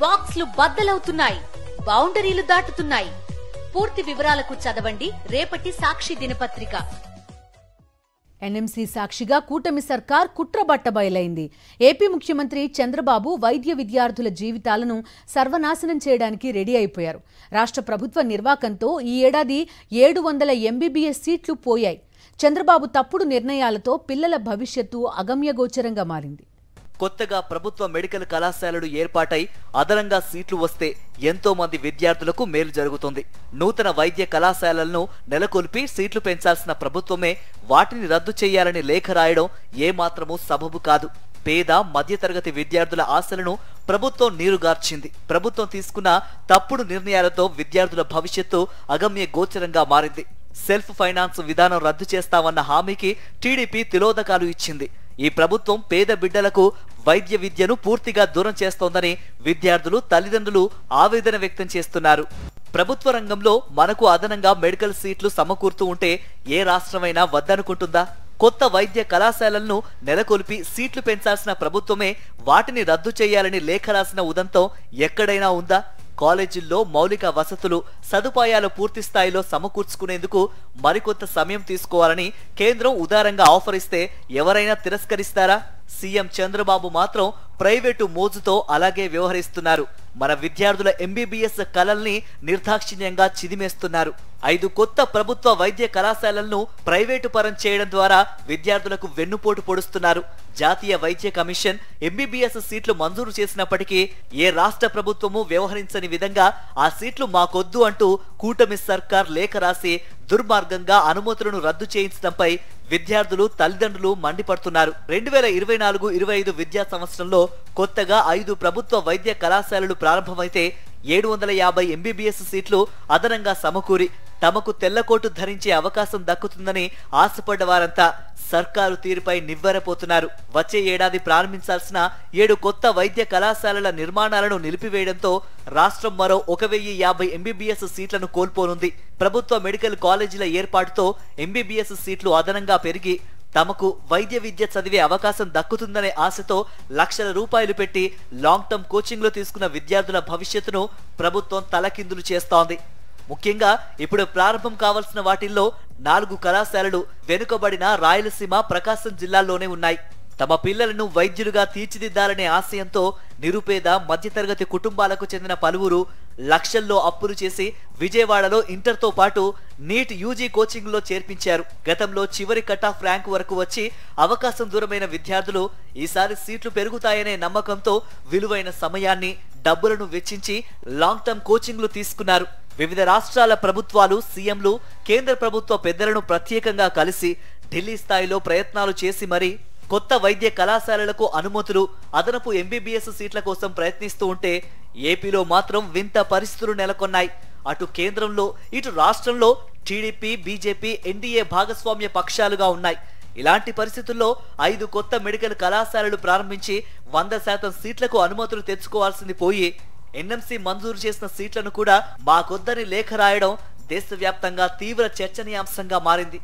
బాక్స్లు బద్దలవుతున్నాయి, బౌండరీలు దాటుతున్నాయి. పూర్తి వివరాలకు చదవండి రేపటి సాక్షి దినపత్రిక. ఎన్ఎంసీ సాక్షిగా కూటమి సర్కార్ కుట్రబట్ట బయలైంది. ఏపీ ముఖ్యమంత్రి చంద్రబాబు వైద్య విద్యార్థుల జీవితాలను సర్వనాశనం చేయడానికి రెడీ అయిపోయారు. రాష్ట్ర ప్రభుత్వ నిర్వాకంతో ఈ ఏడాది 700 ఎంబీబీఎస్ సీట్లు పోయాయి. చంద్రబాబు తప్పుడు నిర్ణయాలతో పిల్లల భవిష్యత్తు అగమ్యగోచరంగా మారింది. కొత్తగా ప్రభుత్వ మెడికల్ కళాశాలలు ఏర్పాటై అదనంగా సీట్లు వస్తే ఎంతో మంది విద్యార్థులకు మేలు జరుగుతుంది. నూతన వైద్య కళాశాలలను నెలకొల్పి సీట్లు పెంచాల్సిన ప్రభుత్వమే వాటిని రద్దు చేయాలని లేఖ రాయడం ఏమాత్రమూ సబబు కాదు. పేద మధ్యతరగతి విద్యార్థుల ఆశలను ప్రభుత్వం నీరుగార్చింది. ప్రభుత్వం తీసుకున్న తప్పుడు నిర్ణయాలతో విద్యార్థుల భవిష్యత్తు అగమ్య గోచరంగా మారింది. సెల్ఫ్ ఫైనాన్స్ విధానం రద్దు చేస్తామన్న హామీకి టీడీపీ తిలోదకాలు ఇచ్చింది. ఈ ప్రభుత్వం పేద బిడ్డలకు వైద్య విద్యను పూర్తిగా దూరం చేస్తోందని విద్యార్థులు, తల్లిదండ్రులు ఆవేదన వ్యక్తం చేస్తున్నారు. ప్రభుత్వ రంగంలో మనకు అదనంగా మెడికల్ సీట్లు సమకూరుతూ ఉంటే ఏ రాష్ట్రమైనా వద్దనుకుంటుందా? కొత్త వైద్య కళాశాలలను నెలకొల్పి సీట్లు పెంచాల్సిన ప్రభుత్వమే వాటిని రద్దు చేయాలని లేఖ రాసిన ఉదంతం ఎక్కడైనా ఉందా? కాలేజీల్లో మౌలిక వసతులు, సదుపాయాలు పూర్తి స్థాయిలో సమకూర్చుకునేందుకు మరికొంత సమయం తీసుకోవాలని కేంద్రం ఉదారంగా ఆఫర్ ఇస్తే ఎవరైనా తిరస్కరిస్తారా? సీఎం చంద్రబాబు మాత్రం ప్రైవేటు మోజుతో అలాగే వ్యవహరిస్తున్నారు. మన విద్యార్థుల ఎంబీబీఎస్ కలల్ని నిర్దాక్షిణ్యంగా చిదిమేస్తున్నారు. 5 కొత్త ప్రభుత్వ వైద్య కళాశాలలను ప్రైవేటు పరం చేయడం ద్వారా విద్యార్థులకు వెన్నుపోటు పొడుస్తున్నారు. జాతీయ వైద్య కమిషన్ ఎంబీబీఎస్ సీట్లు మంజూరు చేసినప్పటికీ ఏ రాష్ట్ర ప్రభుత్వము వ్యవహరించని విధంగా ఆ సీట్లు మాకొద్దు అంటూ కూటమి సర్కార్ లేఖ రాసి దుర్మార్గంగా అనుమతులను రద్దు చేయించడంపై విద్యార్థులు, తల్లిదండ్రులు మండిపడుతున్నారు. 2024-25 విద్యా సంవత్సరంలో కొత్తగా 5 ప్రభుత్వ వైద్య కళాశాలలు ప్రారంభమైతే 750 ఎంబీబీఎస్ సీట్లు అదనంగా సమకూరి తమకు తెల్లకోటు ధరించే అవకాశం దక్కుతుందని ఆశపడ్డ వారంతా సర్కారు తీరుపై నివ్వెరపోతున్నారు. వచ్చే ఏడాది ప్రారంభించాల్సిన 7 కొత్త వైద్య కళాశాలల నిర్మాణాలను నిలిపివేయడంతో రాష్ట్రం మరో 1050 ఎంబీబీఎస్ సీట్లను కోల్పోనుంది. ప్రభుత్వ మెడికల్ కాలేజీల ఏర్పాటుతో ఎంబీబీఎస్ సీట్లు అదనంగా పెరిగి తమకు వైద్య విద్య చదివే అవకాశం దక్కుతుందనే ఆశతో లక్షల రూపాయలు పెట్టి లాంగ్ టర్మ్ కోచింగ్లో తీసుకున్న విద్యార్థుల భవిష్యత్తును ప్రభుత్వం తలకిందులు చేస్తోంది. ముఖ్యంగా ఇప్పుడు ప్రారంభం కావాల్సిన వాటిల్లో 4 కళాశాలలు వెనుకబడిన రాయలసీమ, ప్రకాశం జిల్లాల్లోనే ఉన్నాయి. తమ పిల్లలను వైద్యులుగా తీర్చిదిద్దాలనే ఆశయంతో నిరుపేద, మధ్యతరగతి కుటుంబాలకు చెందిన పలువురు లక్షల్లో అప్పులు చేసి విజయవాడలో ఇంటర్తో పాటు నీట్ యూజీ కోచింగ్లో చేర్పించారు. గతంలో చివరి కటాఫ్ ర్యాంక్ వరకు వచ్చి అవకాశం దూరమైన విద్యార్థులు ఈసారి సీట్లు పెరుగుతాయనే నమ్మకంతో విలువైన సమయాన్ని, డబ్బులను వెచ్చించి లాంగ్ టర్మ్ కోచింగ్లు తీసుకున్నారు. వివిధ రాష్ట్రాల ప్రభుత్వాలు, సీఎంలు, కేంద్ర ప్రభుత్వ పెద్దలను ప్రత్యేకంగా కలిసి ఢిల్లీ స్థాయిలో ప్రయత్నాలు చేసి మరీ కొత్త వైద్య కళాశాలలకు అనుమతులు, అదనపు ఎంబీబీఎస్ సీట్ల కోసం ప్రయత్నిస్తూ ఉంటే ఏపీలో మాత్రం వింత పరిస్థితులు నెలకొన్నాయి. అటు కేంద్రంలో, ఇటు రాష్ట్రంలో టీడీపీ, బీజేపీ, ఎన్డీఏ భాగస్వామ్య పక్షాలుగా ఉన్నాయి. ఇలాంటి పరిస్థితుల్లో 5 కొత్త మెడికల్ కళాశాలలు ప్రారంభించి 100% సీట్లకు అనుమతులు తెచ్చుకోవాల్సింది పోయి ఎన్ఎంసీ మంజూరు చేసిన సీట్లను కూడా మాకొద్దని లేఖ రాయడం దేశవ్యాప్తంగా తీవ్ర చర్చనీయాంశంగా మారింది.